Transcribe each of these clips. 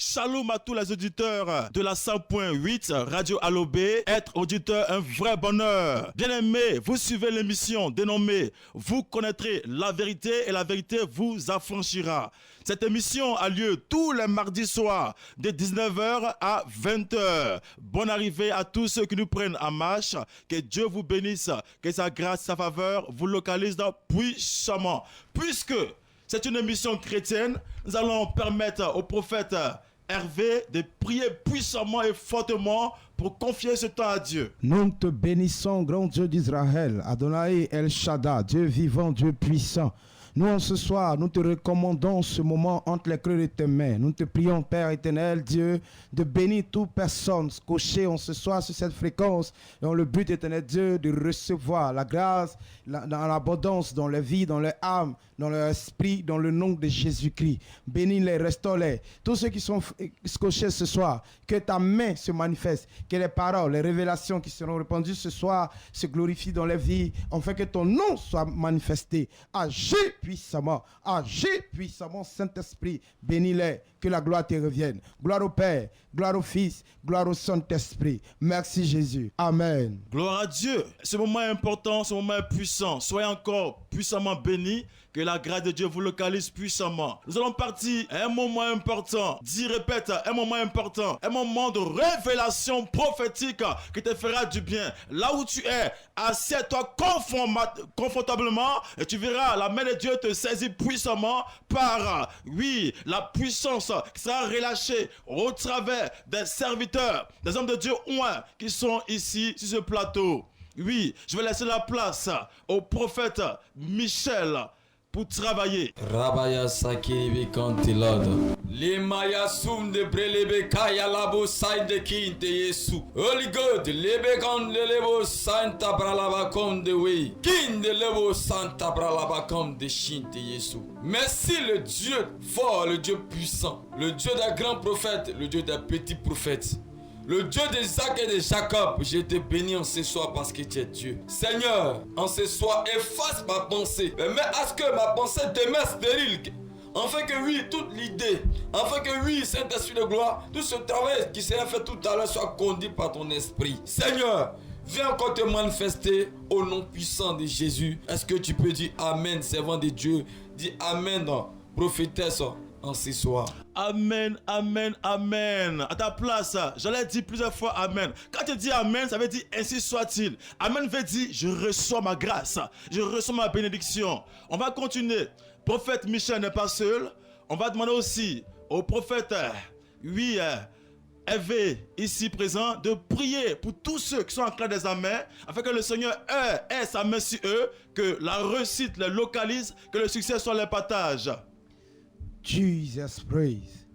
Shalom à tous les auditeurs de la 100.8 Radio Alobé. Être auditeur, un vrai bonheur. Bien-aimés, vous suivez l'émission dénommée Vous connaîtrez la vérité et la vérité vous affranchira. Cette émission a lieu tous les mardis soirs de 19h à 20h. Bonne arrivée à tous ceux qui nous prennent en marche. Que Dieu vous bénisse, que sa grâce, sa faveur vous localise puissamment. Puisque c'est une émission chrétienne, nous allons permettre au prophète Hervé de prier puissamment et fortement pour confier ce temps à Dieu. Nous te bénissons, grand Dieu d'Israël, Adonai El Shaddai, Dieu vivant, Dieu puissant. Nous, en ce soir, nous te recommandons ce moment entre les creux de tes mains. Nous te prions, Père éternel, Dieu, de bénir toute personne scotchée en ce soir sur cette fréquence. Dans le but, éternel Dieu, de recevoir la grâce dans l'abondance, dans leur vie, dans leur âme, dans leur esprit, dans le nom de Jésus-Christ. Bénis-les, restaure-les. Tous ceux qui sont scotchés ce soir, que ta main se manifeste, que les paroles, les révélations qui seront répandues ce soir se glorifient dans les vies, afin que ton nom soit manifesté. Agis puissamment, Saint-Esprit, bénis-les, que la gloire te revienne. Gloire au Père, gloire au Fils, gloire au Saint-Esprit. Merci Jésus. Amen. Gloire à Dieu. Ce moment est important, ce moment est puissant. Soyez encore puissamment bénis, que la grâce de Dieu vous localise puissamment. Nous allons partir à un moment important. Répète, un moment important. Un moment de révélation prophétique qui te fera du bien. Là où tu es, assieds-toi confortablement et tu verras la main de Dieu te saisir puissamment par, la puissance qui sera relâchée au travers des serviteurs, des hommes de Dieu qui sont ici sur ce plateau. Oui, je vais laisser la place au prophète Michel pour travailler. Rabaya Sakiribi Kantilada. Limaya Sum de Brelebe Kaya Labo Sain de Kinte Yesu. Holy God, Lebe Kan de Lebo Santa Bralaba Kom de Wei. Kin de Lebo Santa Bralaba Kom de Shinte Yesu. Merci le Dieu fort, le Dieu puissant, le Dieu des grands prophètes, le Dieu des petits prophètes. Le Dieu d'Isaac et de Jacob, je te bénis en ce soir parce que tu es Dieu. Seigneur, en ce soir, efface ma pensée. Mais à ce que ma pensée demeure stérile. Afin que toute l'idée, afin que Saint-Esprit de gloire, tout ce travail qui sera fait tout à l'heure soit conduit par ton esprit. Seigneur, viens encore te manifester au nom puissant de Jésus. Est-ce que tu peux dire Amen, servant de Dieu? Dis Amen, prophétesse. En ce soir. Amen, amen, amen. À ta place, j'allais dire plusieurs fois amen. Quand tu dis amen, ça veut dire ainsi soit-il. Amen veut dire je reçois ma grâce, je reçois ma bénédiction. On va continuer. Prophète Michel n'est pas seul. On va demander aussi au prophète, Hervé, ici présent, de prier pour tous ceux qui sont en clair des amens, afin que le Seigneur ait sa main sur eux, que la réussite les localise, que le succès soit les partage. Jesus praise.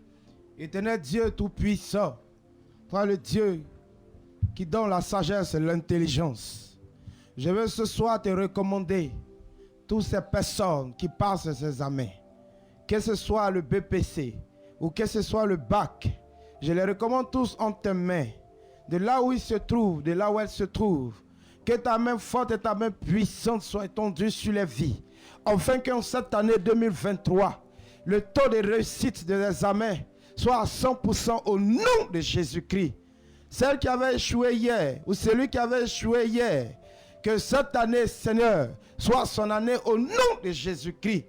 Éternel Dieu tout-puissant, toi le Dieu qui donne la sagesse et l'intelligence. Je veux ce soir te recommander toutes ces personnes qui passent ces examens, que ce soit le BPC ou que ce soit le bac. Je les recommande tous en tes mains, de là où ils se trouvent, de là où elles se trouvent. Que ta main forte et ta main puissante soient étendues sur les vies, afin qu'en cette année 2023, le taux de réussite de l'examen soit à 100% au nom de Jésus-Christ. Celle qui avait échoué hier, ou celui qui avait échoué hier, que cette année, Seigneur, soit son année au nom de Jésus-Christ.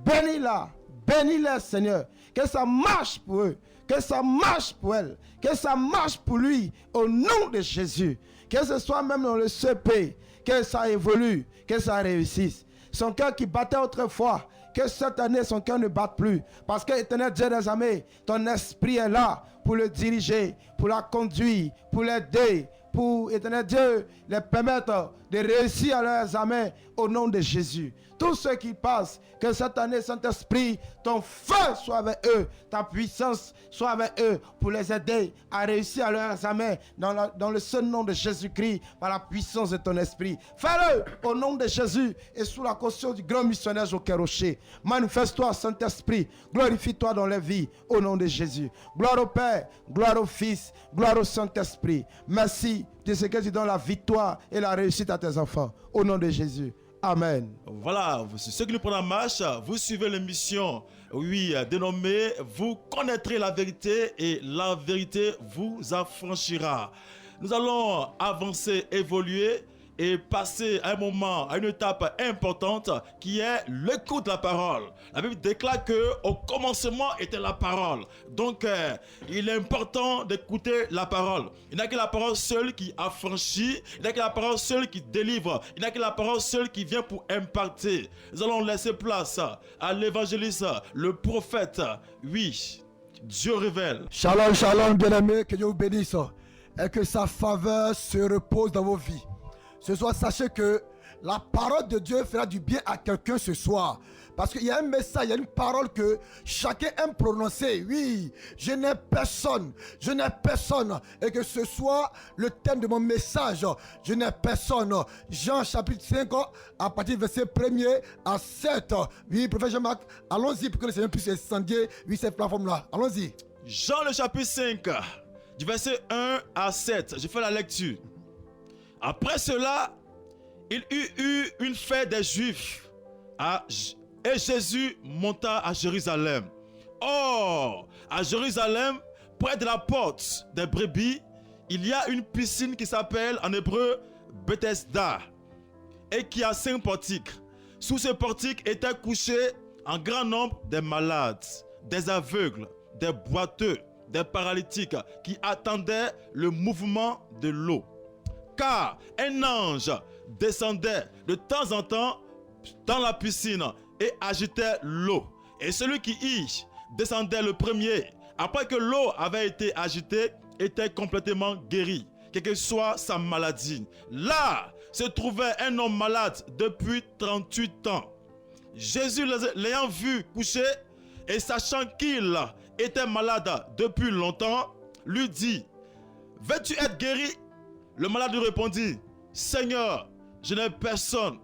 Bénis-la, bénis-la, Seigneur. Que ça marche pour eux, que ça marche pour elle, que ça marche pour lui, au nom de Jésus. Que ce soit même dans le CP, que ça évolue, que ça réussisse. Son cœur qui battait autrefois, que cette année son cœur ne batte plus. Parce que éternel Dieu des armées, ton esprit est là pour le diriger, pour la conduire, pour l'aider, pour, éternel Dieu, les permettre de réussir à leurs examens au nom de Jésus. Tous ceux qui passent, que cette année, Saint-Esprit, ton feu soit avec eux, ta puissance soit avec eux pour les aider à réussir à leurs examens dans le seul nom de Jésus-Christ, par la puissance de ton esprit. Fais-le au nom de Jésus et sous la caution du grand missionnaire Joker Rocher. Manifeste-toi, Saint-Esprit, glorifie-toi dans les vies au nom de Jésus. Gloire au Père, gloire au Fils, gloire au Saint-Esprit. Merci de ce que tu donnes la victoire et la réussite à tes enfants. Au nom de Jésus. Amen. Voilà, ceux qui nous prennent en marche, vous suivez l'émission, oui, dénommée « Vous connaîtrez la vérité et la vérité vous affranchira ». Nous allons avancer, évoluer et passer à un moment, à une étape importante qui est l'écoute de la parole. La Bible déclare qu'au commencement était la parole. Donc, il est important d'écouter la parole. Il n'y a que la parole seule qui affranchit, il n'y a que la parole seule qui délivre, il n'y a que la parole seule qui vient pour imparter. Nous allons laisser place à l'évangéliste, le prophète. Oui, Dieu révèle. Shalom, shalom, bien-aimés, que Dieu vous bénisse et que sa faveur se repose dans vos vies. Ce soir, sachez que la parole de Dieu fera du bien à quelqu'un ce soir. Parce qu'il y a un message, il y a une parole que chacun aime prononcer. Oui, je n'ai personne. Et que ce soit le thème de mon message, je n'ai personne. Jean chapitre 5, à partir du verset 1er à 7. Oui, prophète Jean-Marc, allons-y pour que le Seigneur puisse incendier cette plateforme-là. Allons-y. Jean le chapitre 5, du verset 1 à 7. Je fais la lecture. Après cela, il y eut une fête des Juifs et Jésus monta à Jérusalem. Or, à Jérusalem, près de la porte des brebis, il y a une piscine qui s'appelle en hébreu Bethesda et qui a 5 portiques. Sous ces portiques étaient couchés en grand nombre des malades, des aveugles, des boiteux, des paralytiques qui attendaient le mouvement de l'eau. Car un ange descendait de temps en temps dans la piscine et agitait l'eau. Et celui qui y descendait le premier, après que l'eau avait été agitée, était complètement guéri, quelle que soit sa maladie. Là se trouvait un homme malade depuis 38 ans. Jésus l'ayant vu coucher et sachant qu'il était malade depuis longtemps, lui dit: veux-tu être guéri? Le malade lui répondit: Seigneur, je n'ai personne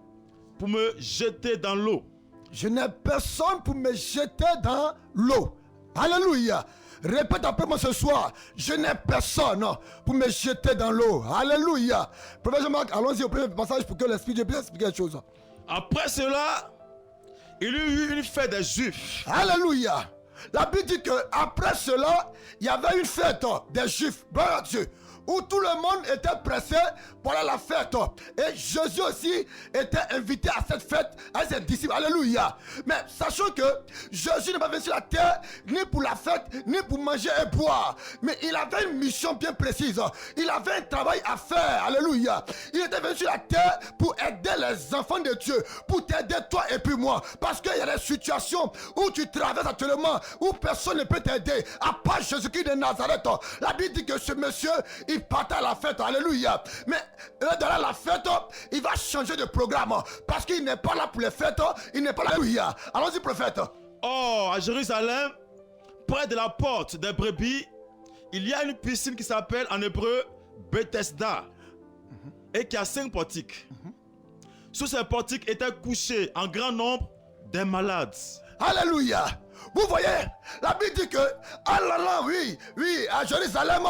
pour me jeter dans l'eau. Je n'ai personne pour me jeter dans l'eau. Alléluia. Répète après moi ce soir: je n'ai personne pour me jeter dans l'eau. Alléluia. Prophète Jean-Marc, allons-y au premier passage pour que l'Esprit de Dieu puisse expliquer quelque chose. Après cela, il y eut une fête des Juifs. Alléluia. La Bible dit qu'après cela, il y avait une fête des Juifs. Gloire à Dieu. Où tout le monde était pressé pour aller à la fête. Et Jésus aussi était invité à cette fête avec ses disciples. Alléluia. Mais sachant que Jésus n'est pas venu sur la terre ni pour la fête, ni pour manger et boire. Mais il avait une mission bien précise. Il avait un travail à faire. Alléluia. Il était venu sur la terre pour aider les enfants de Dieu. Pour t'aider toi et puis moi. Parce qu'il y a des situations où tu traverses actuellement, où personne ne peut t'aider. À part Jésus-Christ de Nazareth. La Bible dit que ce monsieur, il partait à la fête, alléluia. Mais dans la fête, il va changer de programme. Parce qu'il n'est pas là pour les fêtes, il n'est pas là, alléluia. Allons-y, prophète. Or, à Jérusalem, près de la porte des brebis, il y a une piscine qui s'appelle en hébreu Bethesda et qui a 5 portiques. Sous ces portiques étaient couchés en grand nombre des malades. Alléluia. Vous voyez, la Bible dit que, allant, oui, à Jérusalem,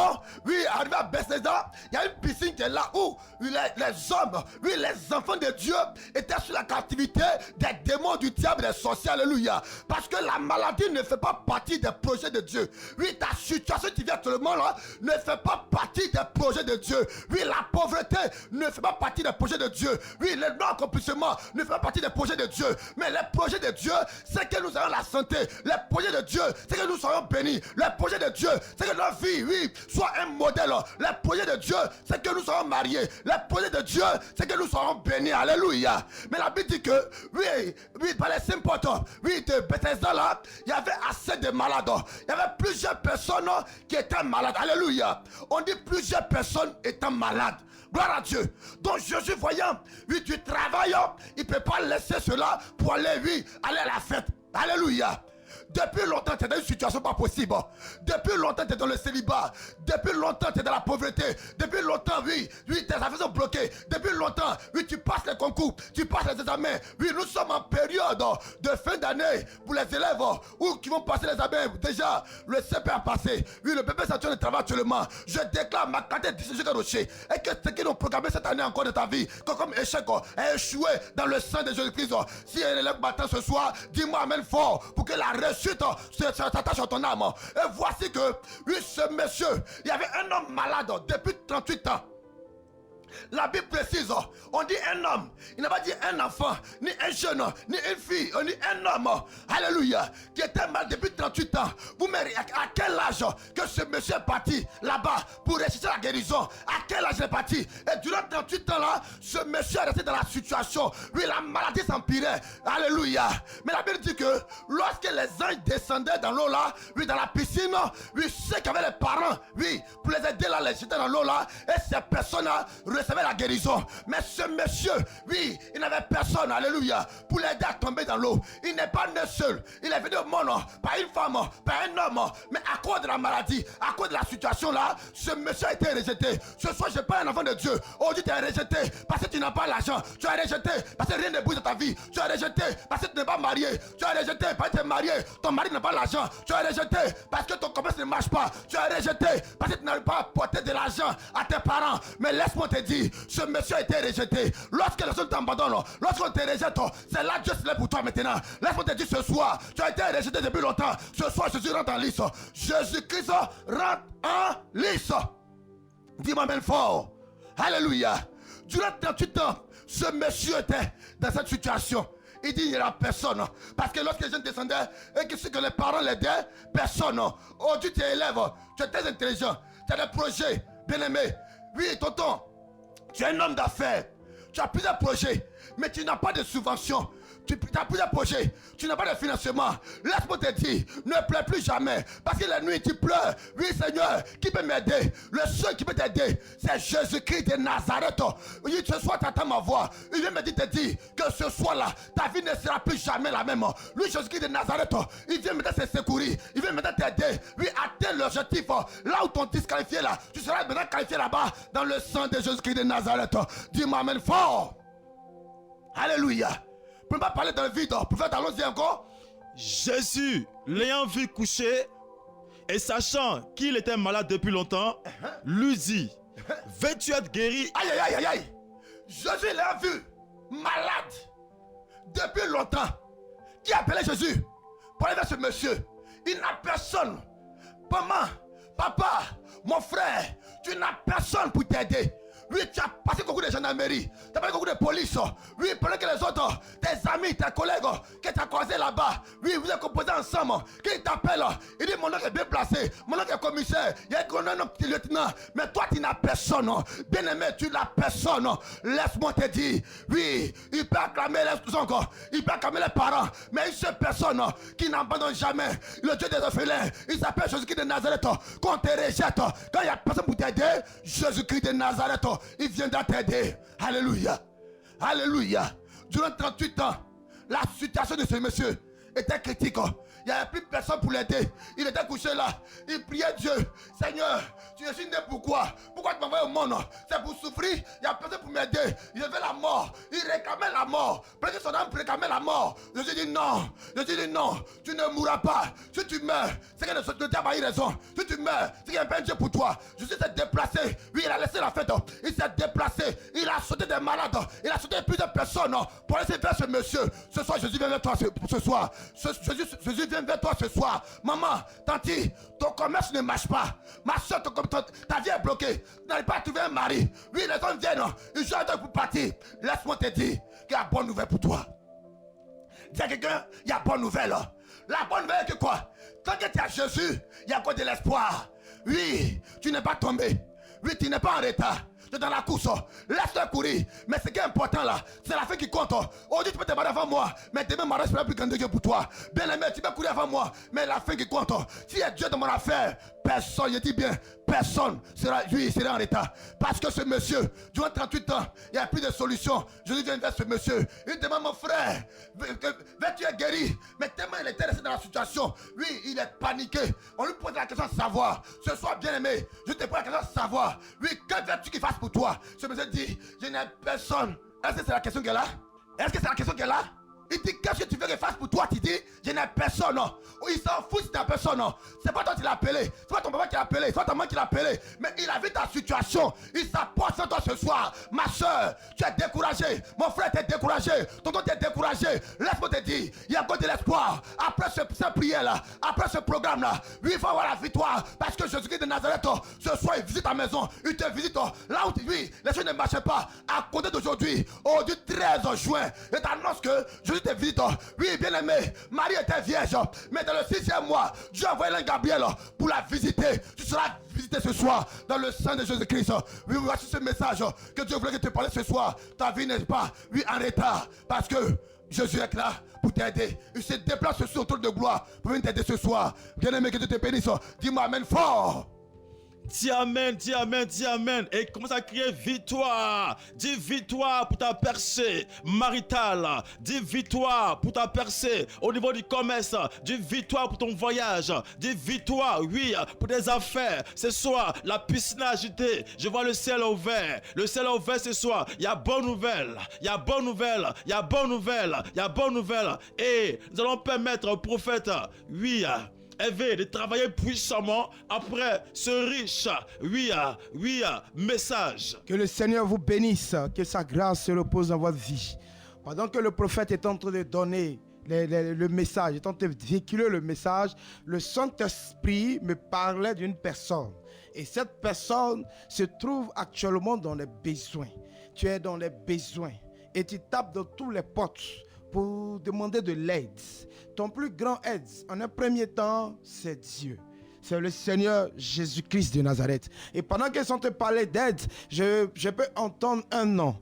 oui, arrivé à Bethesda, il y a une piscine qui est là où les hommes, oui, les enfants de Dieu étaient sous la captivité des démons du diable et des sorciers, alléluia. Parce que la maladie ne fait pas partie des projets de Dieu. Oui, ta situation qui vit actuellement là ne fait pas partie des projets de Dieu. Oui, la pauvreté ne fait pas partie des projets de Dieu. Oui, le non-accomplissement ne fait pas partie des projets de Dieu. Mais les projets de Dieu, c'est que nous avons la santé. Les projets de Dieu, c'est que nous soyons bénis. Les projets de Dieu, c'est que notre vie, oui, soit un modèle. Les projets de Dieu, c'est que nous soyons mariés. Les projets de Dieu, c'est que nous soyons bénis. Alléluia. Mais la Bible dit que, oui, par les 5 portes, oui, de Bethesda là, il y avait assez de malades. Il y avait plusieurs personnes qui étaient malades. Alléluia. On dit plusieurs personnes étant malades. Gloire à Dieu. Donc Jésus voyant, oui, du travail, il ne peut pas laisser cela pour aller, oui, aller à la fête. Alléluia. Depuis longtemps, tu es dans une situation pas possible. Depuis longtemps, tu es dans le célibat. Depuis longtemps, tu es dans la pauvreté. Depuis longtemps, oui, tes affaires sont bloquées. Depuis longtemps, oui, tu passes les concours, tu passes les examens. Oui, nous sommes en période de fin d'année pour les élèves ou qui vont passer les examens. Déjà, le CP a passé. Oui, le bébé s'attend de travail actuellement. Je déclare ma carte de décision rocher. Et que ce qu'ils ont programmé cette année encore de ta vie, comme échec, a échoué dans le sang de Jésus-Christ. Si elle est là matin ce soir, dis-moi amen fort pour que la réussite s'attache à ton âme. Et voici que, oui, ce monsieur, il y avait un homme malade depuis 38 ans. La Bible précise, on dit un homme, il n'a pas dit un enfant, ni un jeune, ni une fille, ni un homme, alléluia, qui était malade depuis 38 ans. Vous me à quel âge que ce monsieur est parti là-bas pour rechercher la guérison? À quel âge il est parti? Et durant 38 ans là, ce monsieur est resté dans la situation. Oui, la maladie s'empirait, alléluia. Mais la Bible dit que lorsque les anges descendaient dans l'eau là, oui, dans la piscine, oui, ceux qui avaient les parents, oui, pour les aider là, les jeter dans l'eau là, et ces personnes là recevait la guérison. Mais ce monsieur, oui, il n'avait personne, alléluia, pour l'aider à tomber dans l'eau. Il n'est pas né seul. Il est venu au monde par une femme, par un homme. Mais à cause de la maladie, à cause de la situation là, ce monsieur a été rejeté. Ce soir, je ne suis pas un enfant de Dieu. Aujourd'hui, tu es rejeté parce que tu n'as pas l'argent. Tu es rejeté parce que rien ne bouge dans ta vie. Tu es rejeté parce que tu n'es pas marié. Tu es rejeté parce que tu es marié. Ton mari n'a pas l'argent. Tu es rejeté parce que ton commerce ne marche pas. Tu es rejeté parce que tu n'arrives pas à apporter de l'argent à tes parents. Mais laisse-moi te dire, ce monsieur a été rejeté. Lorsque les autres t'abandonnent, lorsqu'on te rejette, c'est là que Dieu se lève pour toi maintenant. Laisse-moi te dire ce soir, tu as été rejeté depuis longtemps. Ce soir, Jésus rentre en lice. Jésus-Christ rentre en lice. Dis-moi même fort. Alléluia. Durant 38 ans, ce monsieur était dans cette situation. Il dit il n'y aura personne. Parce que lorsque les jeunes descendaient et que les parents l'aidaient, personne. Aujourd'hui, tu es élève, tu es très intelligent, tu as des projets, bien aimé. Oui, tonton, tu es un homme d'affaires. Tu as plusieurs projets, mais tu n'as pas de subvention. Tu as plusieurs projets, tu n'as pas de financement. Laisse-moi te dire, ne pleure plus jamais. Parce que la nuit, tu pleures. Oui, Seigneur, qui peut m'aider? Le seul qui peut t'aider, c'est Jésus-Christ de Nazareth. Oui, ce soir, tu attends ma voix. Il vient me dire, te dire que ce soir-là, ta vie ne sera plus jamais la même. Lui, Jésus-Christ de Nazareth, il vient maintenant te secourir. Il vient maintenant t'aider. Oui, atteins l'objectif. Là où ton disqualifié là, tu seras maintenant qualifié là-bas dans le sang de Jésus-Christ de Nazareth. Dis-moi, amen fort. Alléluia. Tu ne peux pas parler dans le vide. Prophète, allons-y encore. Jésus, l'ayant vu coucher et sachant qu'il était malade depuis longtemps, lui dit, veux-tu être guéri? Aïe, aïe, aïe, aïe. Jésus l'a vu malade depuis longtemps. Qui a appelé Jésus pour aller vers ce monsieur? Il n'a personne. Maman, papa, mon frère, tu n'as personne pour t'aider. Oui, tu as passé beaucoup de gendarmerie, tu as passé beaucoup de police. Oui, pendant que les autres, tes amis, tes collègues, que tu as croisé là-bas, oui, vous êtes composés ensemble. Qui t'appelle? Il dit mon nom est bien placé, mon nom est commissaire, il y a un petit lieutenant. Mais toi, tu n'as personne. Bien aimé, tu n'as personne. Laisse-moi te dire, oui, il peut acclamer les encore, il peut acclamer les parents, mais une seule personne qui n'abandonne jamais, le Dieu des orphelins, il s'appelle Jésus-Christ de Nazareth. Quand on te rejette, quand il n'y a personne pour t'aider, Jésus-Christ de Nazareth, il viendra t'aider. Alléluia. Alléluia. Durant 38 ans, la situation de ce monsieur était critique. Il n'y avait plus personne pour l'aider. Il était couché là. Il priait Dieu. Seigneur, tu es né pourquoi? Pourquoi tu m'envoies au monde? C'est pour souffrir. Il n'y a personne pour m'aider. Il veut la mort. Il réclamait la mort. Parce que son âme réclamait la mort. Jésus dit non. Jésus dit non. Tu ne mourras pas. Si tu meurs, c'est que le diable a eu raison. Si tu meurs, c'est qu'il n'y a pas un Dieu pour toi. Jésus s'est déplacé. Oui, il a laissé la fête. Il s'est déplacé. Il a sauté des malades. Il a sauté plusieurs personnes pour aller vers ce monsieur. Ce soir, Jésus vient vers toi ce soir. Jésus vient vers toi ce soir. Maman, tanti, ton commerce ne marche pas. Ma soeur, ta vie est bloquée. Tu n'arrives pas à trouver un mari. Oui, les hommes viennent. Ils jouent pour partir. Laisse-moi te dire qu'il y a bonne nouvelle pour toi. Dis à quelqu'un, il y a bonne nouvelle. La bonne nouvelle est que quoi? Tant que tu as Jésus, il y a encore de l'espoir. Oui, tu n'es pas tombé. Oui, tu n'es pas en retard. Tu es dans la course. Laisse-le courir. Mais ce qui est important là, c'est la fin qui compte. Aujourd'hui, tu peux te marier avant moi. Mais demain, ma race sera plus grande que pour toi. Bien aimé, tu peux courir avant moi. Mais la fin qui compte. Si il y a Dieu dans mon affaire, personne, je dis bien, personne sera en retard. Parce que ce monsieur, durant 38 ans, il n'y a plus de solution. Je dis, viens vers ce monsieur. Il demande, mon frère, tu es guéri. Mais tellement il était resté dans la situation, lui, il est paniqué. On lui pose la question de savoir. Ce soir, bien aimé, je te pose la question de savoir. Lui, que veux-tu qu'il fasse pour toi? Ce monsieur dit, je n'ai personne. Est-ce que c'est la question qu'elle a? Est-ce que c'est la question qu'elle a? Il dit, qu'est-ce que tu veux qu'il fasse pour toi? Tu dis, je n'ai personne. Non. Il s'en fout si tu n'as personne. Non. C'est pas toi qui l'as appelé. C'est pas ton papa qui l'a appelé. C'est pas ta maman qui l'a appelé. Mais il a vu ta situation. Il s'approche sur toi ce soir. Ma soeur, tu es découragé. Mon frère, tu es découragé. Tonton, tu es découragé. Laisse-moi te dire, il y a encore de l'espoir. Après cette prière-là, après ce programme-là, oui, il faut avoir la victoire. Parce que Jésus-Christ de Nazareth, ce soir, il visite ta maison. Il te visite là où oui, les choses ne marchaient pas. À compter d'aujourd'hui, du 13 juin, il t'annonce que Jésus te visite. Oui, bien aimé, Marie était vierge, mais dans le 6e mois, Dieu a envoyé l'ange Gabriel pour la visiter. Tu seras visité ce soir dans le sang de Jésus-Christ. Oui, voici ce message que Dieu voulait que te parle ce soir. Ta vie n'est pas, oui, en retard, parce que Jésus est là pour t'aider. Il se déplace sur ton trône de gloire pour venir t'aider ce soir. Bien aimé, que Dieu te bénisse. Dis-moi amen fort. Dis amen, dis amen, dis amen. Et commence à crier victoire. Dis victoire pour ta percée maritale. Dis victoire pour ta percée au niveau du commerce. Dis victoire pour ton voyage. Dis victoire, oui, pour tes affaires. Ce soir, la piscine agitée. Je vois le ciel ouvert. Le ciel ouvert ce soir. Il y a bonne nouvelle. Il y a bonne nouvelle. Il y a bonne nouvelle. Il y a bonne nouvelle. Et nous allons permettre au prophète, oui, Hervé, de travailler puissamment après ce riche, message. Que le Seigneur vous bénisse, que sa grâce se repose dans votre vie. Pendant que le prophète est en train de donner le message, est en train de véhiculer le message, le Saint-Esprit me parlait d'une personne. Et cette personne se trouve actuellement dans les besoins. Tu es dans les besoins et tu tapes dans tous les portes pour demander de l'aide. Ton plus grand aide, en un premier temps, c'est Dieu. C'est le Seigneur Jésus-Christ de Nazareth. Et pendant qu'ils sont en train de parler d'aide, je peux entendre un nom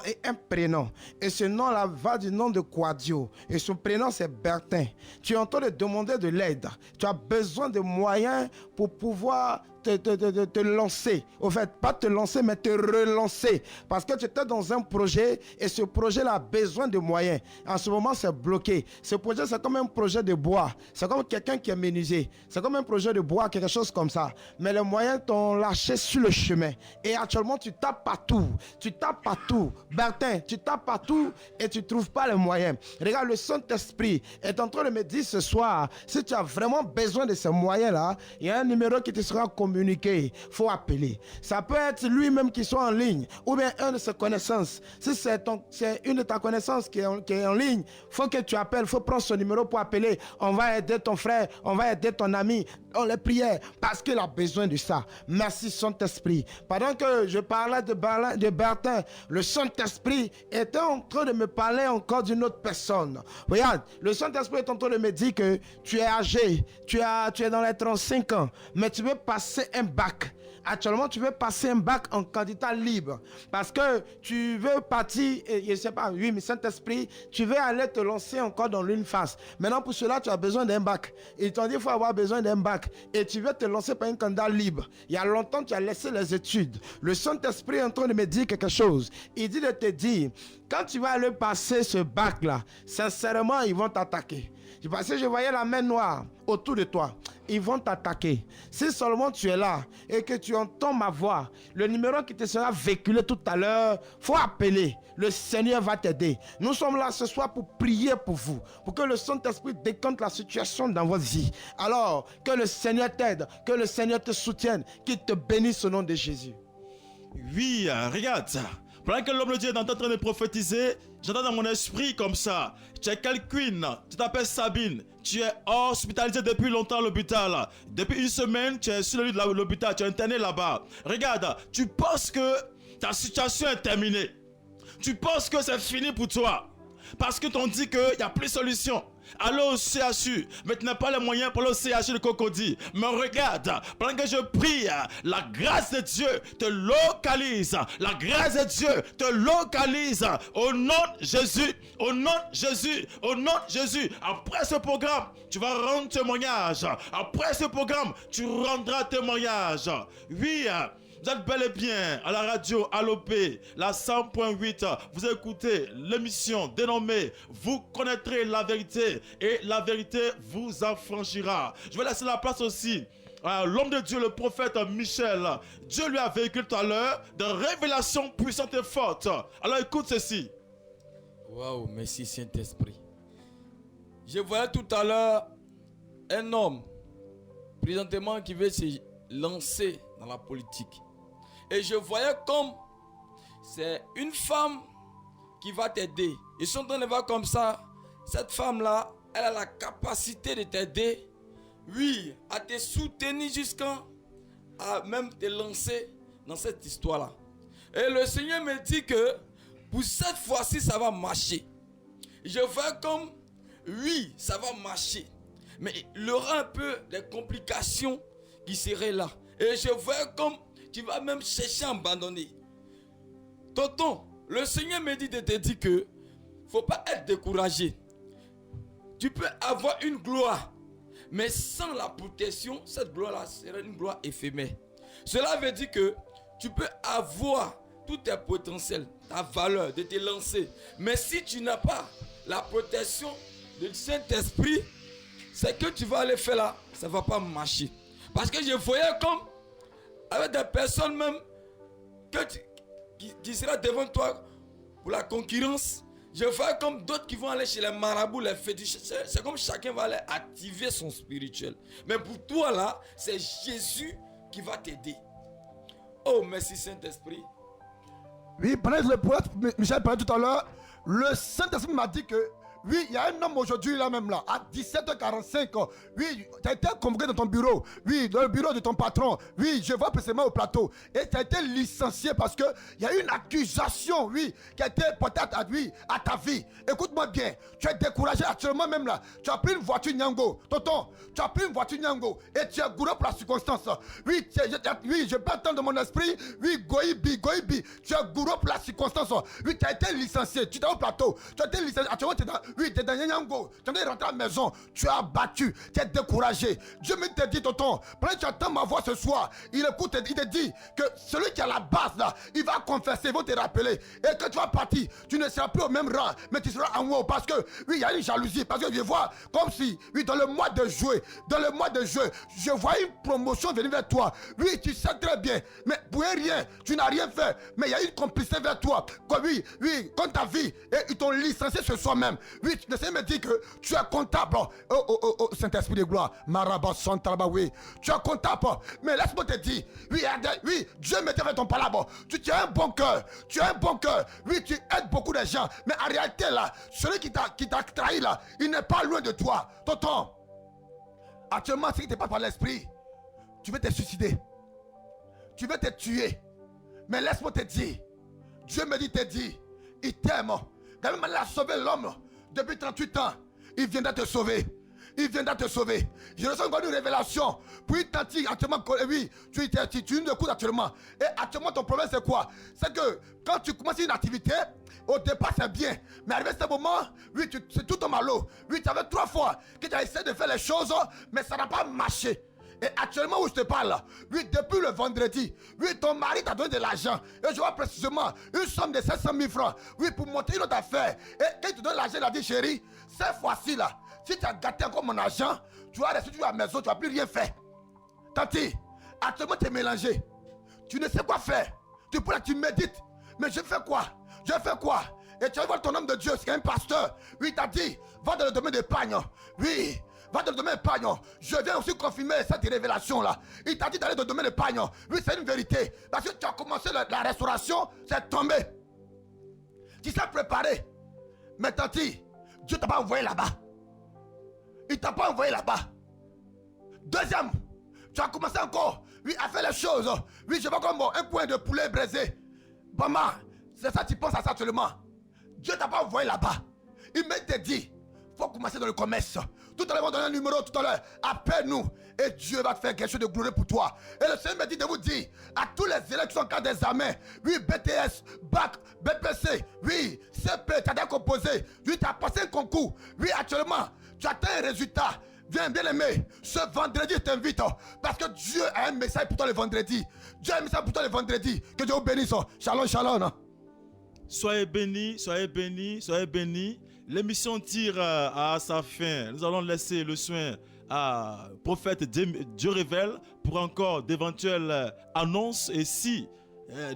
et un prénom. Et ce nom-là va du nom de Quadio. Et son prénom, c'est Bertin. Tu es en train de demander de l'aide. Tu as besoin de moyens pour pouvoir te lancer. Au fait, pas te lancer, mais te relancer. Parce que tu étais dans un projet et ce projet-là a besoin de moyens. En ce moment, c'est bloqué. Ce projet, c'est comme un projet de bois. C'est comme quelqu'un qui est menuisier. C'est comme un projet de bois, quelque chose comme ça. Mais les moyens t'ont lâché sur le chemin. Et actuellement, tu tapes partout. Tu tapes partout. Bertin, tu tapes partout et tu ne trouves pas les moyens. Regarde, le Saint-Esprit est en train de me dire ce soir, si tu as vraiment besoin de ces moyens-là, il y a un numéro qui te sera communiqué. Il faut appeler. Ça peut être lui-même qui soit en ligne ou bien un de ses connaissances. Si c'est une de ta connaissance qui est en ligne, il faut que tu appelles, il faut prendre son numéro pour appeler. On va aider ton frère, on va aider ton ami dans les prières parce qu'il a besoin de ça. Merci Saint-Esprit. Pendant que je parlais de Bertin, le Saint-Esprit était en train de me parler encore d'une autre personne. Regarde, le Saint-Esprit est en train de me dire que tu es âgé, tu es dans les 35 ans, mais tu veux passer un bac. Actuellement, tu veux passer un bac en candidat libre parce que tu veux partir, je ne sais pas, oui, mais Saint-Esprit, tu veux aller te lancer encore dans l'une phase. Maintenant, pour cela, tu as besoin d'un bac. Ils t'ont dit qu'il faut avoir besoin d'un bac et tu veux te lancer par un candidat libre. Il y a longtemps, tu as laissé les études. Le Saint-Esprit est en train de me dire quelque chose. Il dit de te dire, quand tu vas aller passer ce bac-là, sincèrement, ils vont t'attaquer. Parce que je voyais la main noire autour de toi. Ils vont t'attaquer. Si seulement tu es là et que tu entends ma voix, le numéro qui te sera véhiculé tout à l'heure, il faut appeler. Le Seigneur va t'aider. Nous sommes là ce soir pour prier pour vous, pour que le Saint-Esprit décompte la situation dans votre vie. Alors, que le Seigneur t'aide, que le Seigneur te soutienne, qu'il te bénisse au nom de Jésus. Oui, regarde ça. Pendant que l'homme de Dieu est en train de prophétiser, j'entends dans mon esprit comme ça. Tu es quelqu'un, tu t'appelles Sabine, tu es hospitalisé depuis longtemps à l'hôpital. Depuis une semaine, tu es sur le lit de l'hôpital, tu es interné là-bas. Regarde, tu penses que ta situation est terminée. Tu penses que c'est fini pour toi. Parce que t'on dit qu'il n'y a plus de solution. aller au CHU, mais tu n'as pas les moyens pour aller au CHU de Cocody. Mais regarde, pendant que je prie, la grâce de Dieu te localise. La grâce de Dieu te localise. Au nom de Jésus, au nom de Jésus, au nom de Jésus. Après ce programme, tu vas rendre témoignage. Après ce programme, tu rendras témoignage. Oui, vous êtes bel et bien à la radio Allop, la 100.8. Vous écoutez l'émission dénommée Vous connaîtrez la vérité et la vérité vous affranchira. Je vais laisser la place aussi à l'homme de Dieu, le prophète Michel. Dieu lui a véhiculé tout à l'heure de révélations puissantes et fortes. Alors écoute ceci. Waouh, merci Saint-Esprit. Je voyais tout à l'heure un homme présentement qui veut se lancer dans la politique. Et je voyais comme c'est une femme qui va t'aider. Ils sont en train de voir comme ça. Cette femme-là, elle a la capacité de t'aider. Oui, à te soutenir jusqu'à même te lancer dans cette histoire-là. Et le Seigneur me dit que pour cette fois-ci, ça va marcher. Je vois comme, oui, ça va marcher. Mais il y aura un peu de complications qui seraient là. Et je vois comme tu vas même chercher à abandonner. Tonton, le Seigneur me dit de te dire que il ne faut pas être découragé. Tu peux avoir une gloire, mais sans la protection, cette gloire-là sera une gloire éphémère. Cela veut dire que tu peux avoir tous tes potentiels, ta valeur de te lancer. Mais si tu n'as pas la protection du Saint-Esprit, ce que tu vas aller faire là, ça ne va pas marcher. Parce que je voyais comme avec des personnes même qui sera devant toi pour la concurrence. Je vois comme d'autres qui vont aller chez les marabouts, les fétiches. C'est comme chacun va aller activer son spirituel. Mais pour toi là, c'est Jésus qui va t'aider. Oh, merci Saint-Esprit. Oui, pendant que le poète Michel parlait tout à l'heure, le Saint-Esprit m'a dit que oui, il y a un homme aujourd'hui là même là, à 17h45. Oui, tu as été convoqué dans ton bureau. Oui, dans le bureau de ton patron. Oui, je vois précisément au plateau. Et tu as été licencié parce qu'il y a une accusation, oui, qui a été portée à ta vie. Écoute-moi bien, tu es découragé actuellement même là. Tu as pris une voiture Nyango. Tonton, tu as pris une voiture Nyango et tu es gouré pour la circonstance. Oui, je peux entendre de mon esprit. Oui, Goïbi. Tu es gouré pour la circonstance. Oui, tu as été licencié. Tu es au plateau. Tu as été licencié. Actuellement, tu es dans. Oui, tu es dans Nyango, tu es rentré à la maison, tu es abattu, tu es découragé. Dieu me te dit, tonton, pendant que tu entends ma voix ce soir, il écoute, il te dit que celui qui a la base là, il va confesser, il va te rappeler. Et que tu vas partir, tu ne seras plus au même rang, mais tu seras en haut. Parce que, oui, il y a une jalousie. Parce que je vois comme si, oui, dans le mois de juillet, je vois une promotion venir vers toi. Oui, tu sais très bien, mais pour rien, tu n'as rien fait. Mais il y a une complicité vers toi. Comme, oui, comme ta vie, et ils t'ont licencié ce soir même. Oui, le Seigneur me dit que tu es comptable. Oh, Saint-Esprit de gloire. Maraba Santalaba, oui. Tu es comptable. Mais laisse-moi te dire, oui, Dieu me dit avec ton palabre. Tu as un bon cœur. Oui, tu aides beaucoup de gens. Mais en réalité, là, celui qui t'a trahi, là, il n'est pas loin de toi. Tonton, actuellement, si tu n'es pas par l'esprit, tu veux te suicider. Tu veux te tuer. Mais laisse-moi te dire, Dieu me dit, il t'aime. Quand même, il a sauvé l'homme. Depuis 38 ans, il viendra te sauver. Je reçois encore une révélation. Puis Tanti, actuellement, oui, tu nous écoutes actuellement. Et actuellement, ton problème, c'est quoi? C'est que quand tu commences une activité, au départ, c'est bien. Mais arrivé à ce moment, oui, c'est tout ton malot. Oui, tu avais 3 fois que tu as essayé de faire les choses, mais ça n'a pas marché. Et actuellement où je te parle, oui, depuis le vendredi, oui, ton mari t'a donné de l'argent. Et je vois précisément une somme de 700 000 francs. Oui, pour monter une autre affaire. Et quand il te donne l'argent, il a dit, chérie, cette fois-ci là, si tu as gâté encore mon argent, tu vas rester à la maison, tu vas plus rien faire. Tanti, actuellement tu es mélangé. Tu ne sais quoi faire. Tu médites. Mais je fais quoi? Et tu vas voir ton homme de Dieu, c'est un pasteur. Oui, il t'a dit, va dans le domaine de pagne. Oui. Va dans le domaine de pagne. Je viens aussi confirmer cette révélation-là. Il t'a dit d'aller dans le domaine de pagne. Oui, c'est une vérité. Parce que tu as commencé la restauration, c'est tombé. Tu s'es préparé. Mais Tanti, Dieu ne t'a pas envoyé là-bas. Il ne t'a pas envoyé là-bas. Deuxième, tu as commencé encore, oui, à faire les choses. Oui, je vois comme un coin de poulet braisé. Maman, c'est ça, tu penses à ça actuellement. Dieu ne t'a pas envoyé là-bas. Il m'a dit, faut commencer dans le commerce. Tout à l'heure, on va donner un numéro, tout à l'heure. Appelle-nous et Dieu va faire quelque chose de glorieux pour toi. Et le Seigneur me dit de vous dire à tous les élèves qui sont en examen, oui, BTS, BAC, BPC, oui, CP, tu as composé, oui, tu as passé un concours, oui, actuellement, tu as atteint un résultat. Viens, bien aimé, ce vendredi, je t'invite parce que Dieu a un message pour toi le vendredi. Dieu a un message pour toi le vendredi. Que Dieu vous bénisse. Shalom, shalom. Soyez bénis, soyez bénis, soyez bénis. L'émission tire à sa fin. Nous allons laisser le soin à prophète Dieu révèle pour encore d'éventuelles annonces. Et si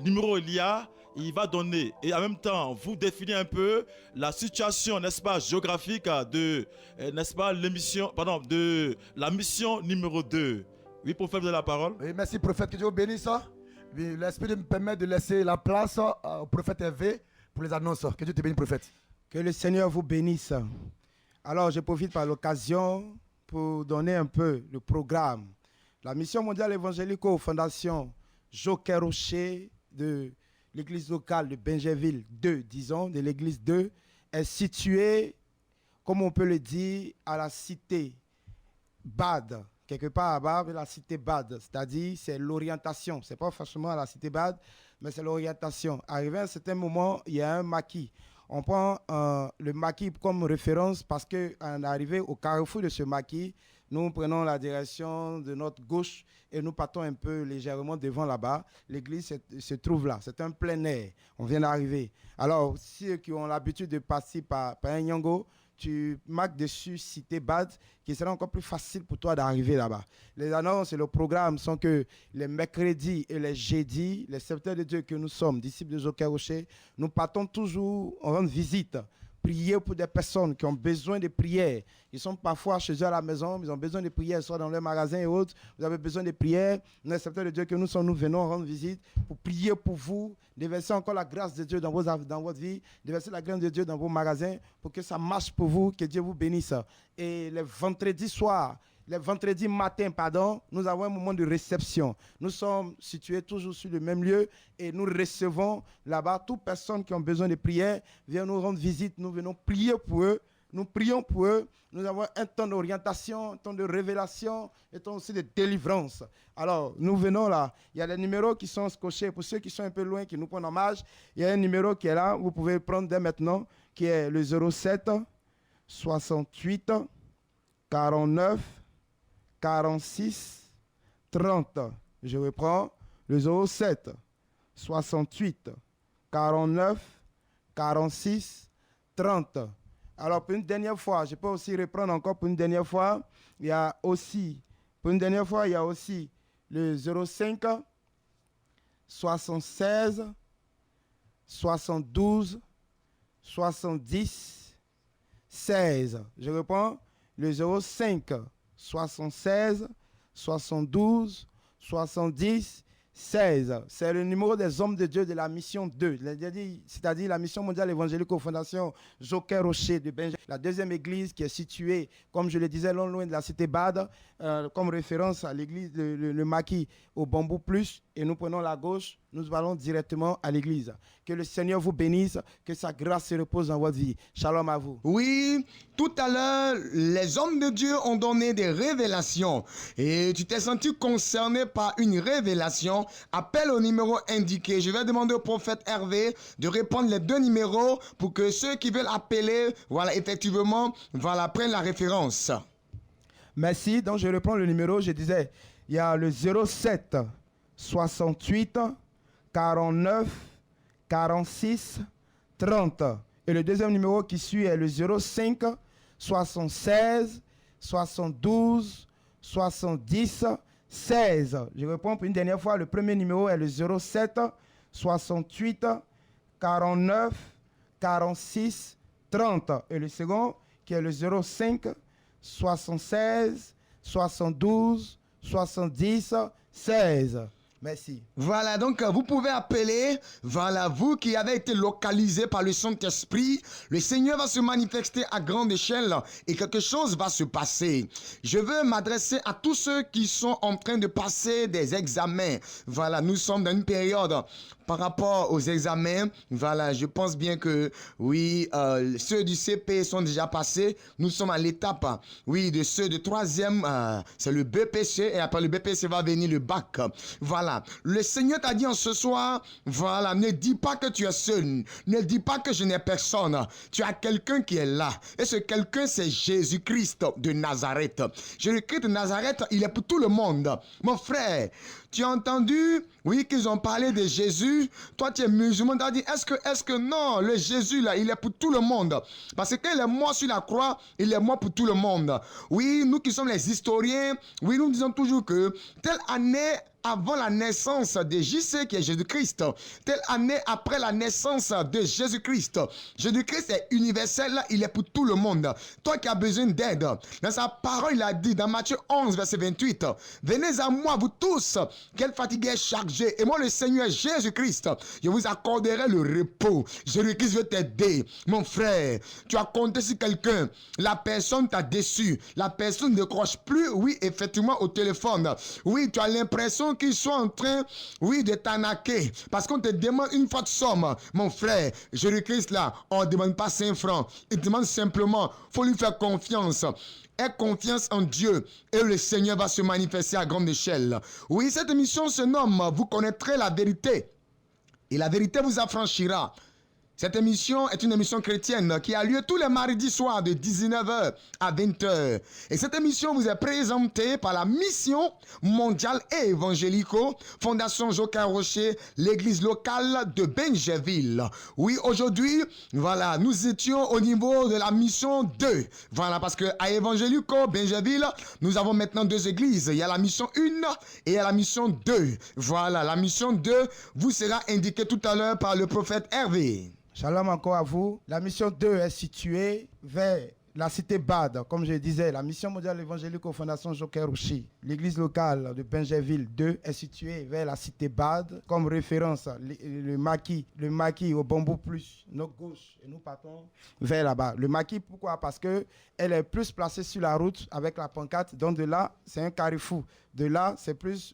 numéro il y a, il va donner. Et en même temps, vous définir un peu la situation, n'est-ce pas, géographique de, n'est-ce pas, l'émission, pardon, de la mission numéro 2. Oui, prophète de la parole. Oui, merci prophète, que Dieu vous bénisse. Oui, l'Esprit me permet de laisser la place au prophète Hervé pour les annonces. Que Dieu te bénisse, prophète. Que le Seigneur vous bénisse. Alors, je profite par l'occasion pour donner un peu le programme. La mission mondiale évangélique Fondation Joker Rocher de l'église locale de Benjerville 2, disons, de l'église 2, est située, comme on peut le dire, à la cité Bad, quelque part à bas, la cité Bad, c'est-à-dire c'est l'orientation. Ce n'est pas forcément à la cité Bad, mais c'est l'orientation. Arrivé à un certain moment, il y a un maquis. On prend le maquis comme référence parce qu'en arrivé au carrefour de ce maquis, nous prenons la direction de notre gauche et nous partons un peu légèrement devant là-bas. L'église se trouve là. C'est un plein air. On vient d'arriver. Alors, ceux qui ont l'habitude de passer par un Yango, tu marques dessus Cité Bad, qui sera encore plus facile pour toi d'arriver là-bas. Les annonces et le programme sont que les mercredis et les jeudis, les serviteurs de Dieu que nous sommes, disciples de Joker Rocher, nous partons toujours rendre visite, prier pour des personnes qui ont besoin de prières. Ils sont parfois chez eux à la maison, ils ont besoin de prières, soit dans leur magasin et autres. Vous avez besoin de prières. Nous, les serviteurs de Dieu que nous sommes, nous venons rendre visite pour prier pour vous, déverser encore la grâce de Dieu dans votre vie, déverser la grâce de Dieu dans vos magasins pour que ça marche pour vous, que Dieu vous bénisse. Et les vendredis soirs, les vendredis matins, pardon, nous avons un moment de réception. Nous sommes situés toujours sur le même lieu et nous recevons là-bas toute personne qui a besoin de prière vient nous rendre visite. Nous venons prier pour eux. Nous prions pour eux. Nous avons un temps d'orientation, un temps de révélation et un temps aussi de délivrance. Alors, nous venons là. Il y a des numéros qui sont cochés. Pour ceux qui sont un peu loin, qui nous prennent en marge, il y a un numéro qui est là. Vous pouvez le prendre dès maintenant, qui est le 07 68 49 46 30. Je reprends le 07 68 49 46 30. Alors, pour une dernière fois, je peux aussi reprendre encore pour une dernière fois. Il y a aussi, pour une dernière fois, il y a aussi le 05 76 72 70 16. Je reprends le 05 76 72 70 16. C'est le numéro des hommes de Dieu de la mission 2, c'est-à-dire la mission mondiale évangélique aux Fondation Joker Rocher de Benjerville. La deuxième église qui est située, comme je le disais, loin de la cité Bad, comme référence à l'église, le maquis au Bambou Plus, et nous prenons la gauche, nous allons directement à l'église. Que le Seigneur vous bénisse, que sa grâce se repose dans votre vie. Shalom à vous. Oui, tout à l'heure, les hommes de Dieu ont donné des révélations et tu t'es senti concerné par une révélation. Appelle au numéro indiqué. Je vais demander au prophète Hervé de répondre les deux numéros pour que ceux qui veulent appeler, voilà, effectivement, voilà, prennent la référence. Merci. Donc, je reprends le numéro. Je disais, il y a le 07 68 49 46 30. Et le deuxième numéro qui suit est le 05 76 72 70 16. Je reprends pour une dernière fois. Le premier numéro est le 07 68 49 46 30. Et le second qui est le 05 76 72 70 16. Merci. Voilà, donc vous pouvez appeler, voilà, vous qui avez été localisé par le Saint-Esprit, le Seigneur va se manifester à grande échelle et quelque chose va se passer. Je veux m'adresser à tous ceux qui sont en train de passer des examens. Voilà, nous sommes dans une période par rapport aux examens, voilà, je pense bien que, oui, ceux du CP sont déjà passés. Nous sommes à l'étape, oui, de ceux de troisième, c'est le BPC, et après le BPC va venir le bac. Voilà, le Seigneur t'a dit en ce soir, voilà, ne dis pas que tu es seul, ne dis pas que je n'ai personne. Tu as quelqu'un qui est là, et ce quelqu'un, c'est Jésus-Christ de Nazareth. Jésus-Christ de Nazareth, il est pour tout le monde. Mon frère, tu as entendu, oui, qu'ils ont parlé de Jésus. Toi, tu es musulman, tu as dit, est-ce que non, le Jésus, là, il est pour tout le monde. Parce que quand il est mort sur la croix, il est mort pour tout le monde. Oui, nous qui sommes les historiens, oui, nous disons toujours que telle année avant la naissance de JC qui est Jésus-Christ, telle année après la naissance de Jésus-Christ. Jésus-Christ est universel, il est pour tout le monde. Toi qui as besoin d'aide, dans sa parole, il a dit dans Matthieu 11, verset 28, venez à moi, vous tous, qui êtes fatigués, chargés, et moi le Seigneur Jésus-Christ, je vous accorderai le repos. Jésus-Christ veut t'aider. Mon frère, tu as compté sur quelqu'un, la personne t'a déçu, la personne ne décroche plus, oui, effectivement, au téléphone. Oui, tu as l'impression qu'ils sont en train, oui, de t'arnaquer. Parce qu'on te demande une fois de somme. Mon frère, Jésus-Christ là, on ne demande pas 5 francs. Il demande simplement, il faut lui faire confiance. Aie confiance en Dieu et le Seigneur va se manifester à grande échelle. Oui, cette émission se nomme « Vous connaîtrez la vérité et la vérité vous affranchira ». Cette émission est une émission chrétienne qui a lieu tous les mardis soirs de 19h à 20h. Et cette émission vous est présentée par la Mission mondiale et évangélico, Fondation Joker Rocher, l'église locale de Benjaville. Oui, aujourd'hui, voilà, nous étions au niveau de la mission 2. Voilà, parce que à Évangélico, Benjaville, nous avons maintenant 2 églises. Il y a la mission 1 et il y a la mission 2. Voilà, la mission 2 vous sera indiquée tout à l'heure par le prophète Hervé. Shalom encore à vous. La mission 2 est située vers la cité Bad. Comme je disais, la mission mondiale évangélique aux Fondation Joker Rocher. L'église locale de Benjaville 2 est située vers la cité Bad. Comme référence, le maquis au bambou plus, notre gauche. Et nous partons vers là-bas. Le maquis, pourquoi? Parce qu'elle est plus placée sur la route avec la pancarte. Donc de là, c'est un carrefour. De là, c'est plus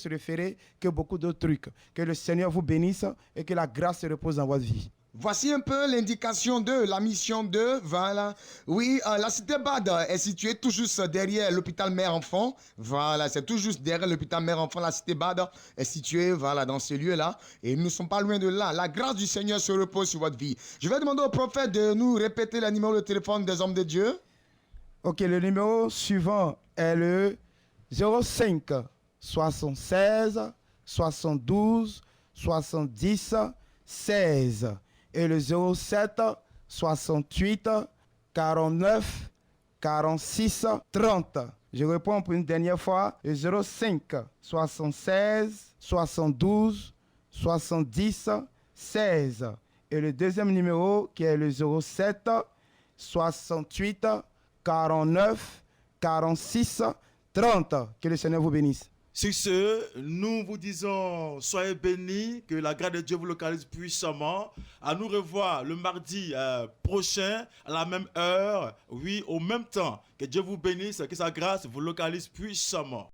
référé que beaucoup d'autres trucs. Que le Seigneur vous bénisse et que la grâce se repose dans votre vie. Voici un peu l'indication de la mission 2, voilà. Oui, la cité Bad est située tout juste derrière l'hôpital mère-enfant. Voilà, c'est tout juste derrière l'hôpital mère-enfant. La cité Bad est située, voilà, dans ce lieu-là. Et nous ne sommes pas loin de là. La grâce du Seigneur se repose sur votre vie. Je vais demander au prophète de nous répéter le numéro de téléphone des hommes de Dieu. Ok, le numéro suivant est le 05 76 72 70 16. Et le 07 68 49 46 30. Je réponds pour une dernière fois. Le 05 76 72 70 16. Et le deuxième numéro qui est le 07 68 49 46 30. Que le Seigneur vous bénisse. Sur ce, nous vous disons, soyez bénis, que la grâce de Dieu vous localise puissamment. À nous revoir le mardi prochain, à la même heure, oui, au même temps. Que Dieu vous bénisse, que sa grâce vous localise puissamment.